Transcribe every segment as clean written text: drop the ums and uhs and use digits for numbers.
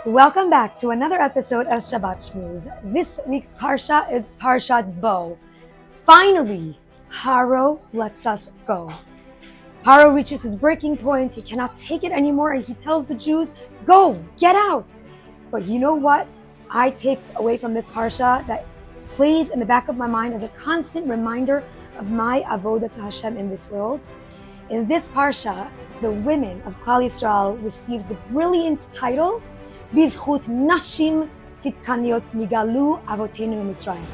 Welcome back to another episode of Shabbat Shmooze. This week's Parsha is Parshat Bo. Finally, Paro lets us go. Paro reaches his breaking point. He cannot take it anymore, and he tells the Jews, go, get out. But you know what I take away from this Parsha that plays in the back of my mind as a constant reminder of my avodah to Hashem in this world? In this Parsha, the women of Klal Yisrael received the brilliant title, Bizchut Nashim Tzidkaniot Nigalu Avotenu Mitzrayim.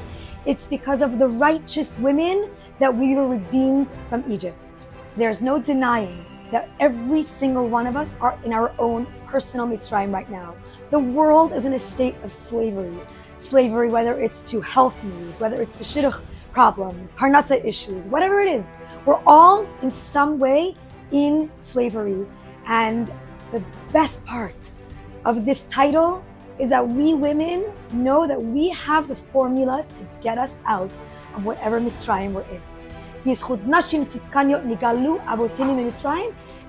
It's because of the righteous women that we were redeemed from Egypt. There's no denying that every single one of us are in our own personal Mitzrayim right now. The world is in a state of slavery. Slavery, whether it's to health needs, whether it's to shidduch problems, parnasa issues, whatever it is. We're all in some way in slavery. And the best part of this title is that we women know that we have the formula to get us out of whatever Mitzrayim we're in.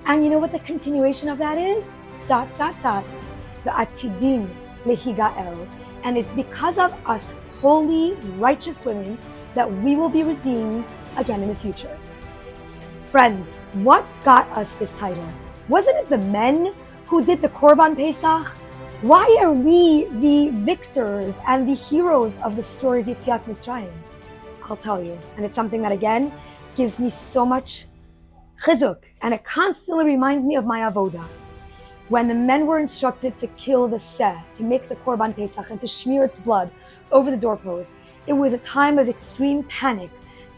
And you know what the continuation of that is? ... The Atidin Lehigael. And it's because of us holy, righteous women that we will be redeemed again in the future. Friends, what got us this title? Wasn't it the men who did the Korban Pesach? Why are we the victors and the heroes of the story of Yetziat Mitzrayim? I'll tell you. And it's something that, again, gives me so much chizuk. And it constantly reminds me of my avodah. When the men were instructed to kill the seh, to make the Korban Pesach, and to smear its blood over the doorpost, it was a time of extreme panic.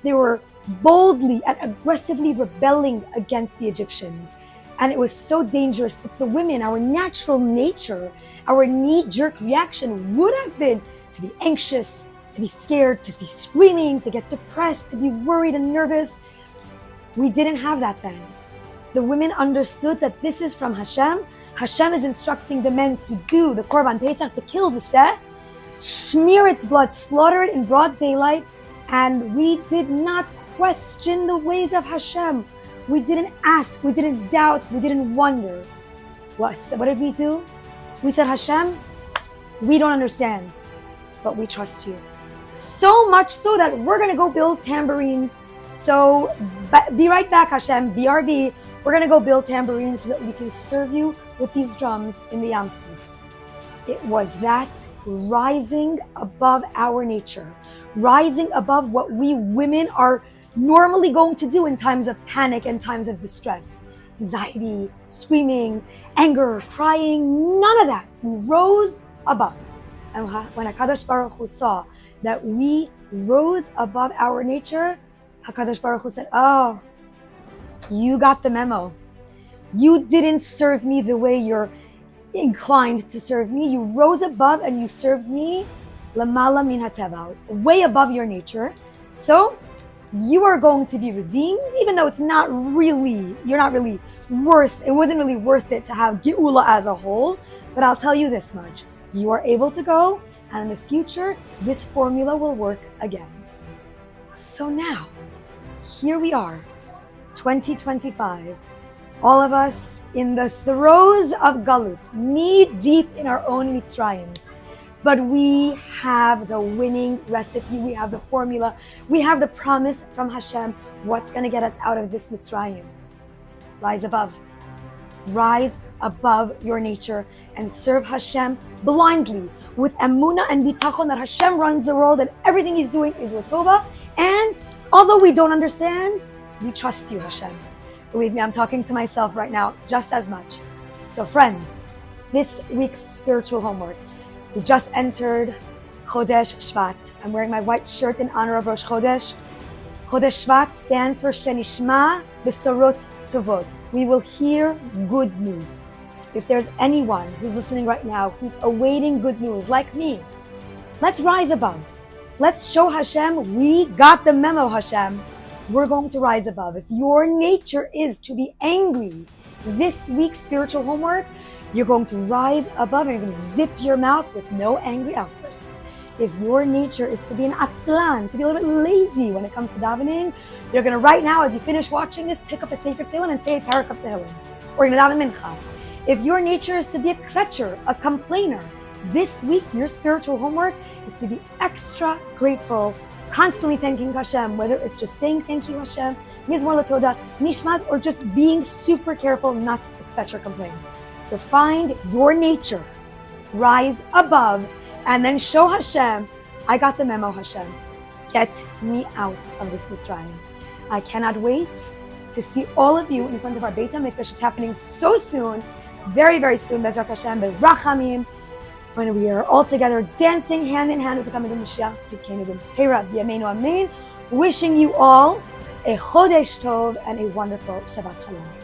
They were boldly and aggressively rebelling against the Egyptians. And it was so dangerous that the women, our natural nature, our knee-jerk reaction would have been to be anxious, to be scared, to be screaming, to get depressed, to be worried and nervous. We didn't have that then. The women understood that this is from Hashem. Hashem is instructing the men to do the Korban Pesach, to kill the seh, smear its blood, slaughter it in broad daylight, and we did not question the ways of Hashem. We didn't ask, we didn't doubt, we didn't wonder. What did we do? We said, Hashem, we don't understand, but we trust you. So much so that we're going to go build tambourines. So be right back, Hashem, BRB. We're going to go build tambourines so that we can serve you with these drums in the Yam Suf. It was that rising above our nature, rising above what we women are normally going to do in times of panic and times of distress, anxiety, screaming, anger, crying, none of that. We rose above. And when HaKadosh Baruch Hu saw that we rose above our nature, HaKadosh Baruch Hu said, oh, you got the memo. You didn't serve me the way you're inclined to serve me. You rose above and you served me lamala min hateva, way above your nature. So you are going to be redeemed, even though it wasn't really worth it to have Geula as a whole. But I'll tell you this much. You are able to go, and in the future, this formula will work again. So now, here we are, 2025. All of us in the throes of Galut, knee deep in our own Mitzrayims. But we have the winning recipe, we have the formula, we have the promise from Hashem, what's going to get us out of this Mitzrayim. Rise above. Rise above your nature and serve Hashem blindly with emunah and bitachon that Hashem runs the world and everything He's doing is l'tova. And although we don't understand, we trust you, Hashem. Believe me, I'm talking to myself right now just as much. So friends, this week's spiritual homework. We just entered Chodesh Shvat. I'm wearing my white shirt in honor of Rosh Chodesh. Chodesh Shvat stands for Shenishma Besorot Tovot. We will hear good news. If there's anyone who's listening right now who's awaiting good news, like me, let's rise above. Let's show Hashem we got the memo, Hashem. We're going to rise above. If your nature is to be angry, this week's spiritual homework, you're going to rise above and you're going to zip your mouth with no angry outbursts. If your nature is to be an atzlan, to be a little bit lazy when it comes to davening, you're going to right now, as you finish watching this, pick up a Sefer Tehillim and say a parak of Tehillim. Or you're going to daven mincha. If your nature is to be a kvetcher, a complainer, this week your spiritual homework is to be extra grateful, constantly thanking Hashem, whether it's just saying thank you Hashem, Mizmor Latoda, Nishmat, or just being super careful not to kvetch or complain. So find your nature, rise above, and then show Hashem, I got the memo, Hashem. Get me out of this Mitzrayim. I cannot wait to see all of you in front of our Beit HaMikdash. It's happening so soon, very, very soon, Bezrat Hashem, Berachamim, when we are all together dancing hand in hand with the coming of Mashiach Tzidkenu B'Meira B'Yameinu Amen. Wishing you all a Chodesh Tov and a wonderful Shabbat Shalom.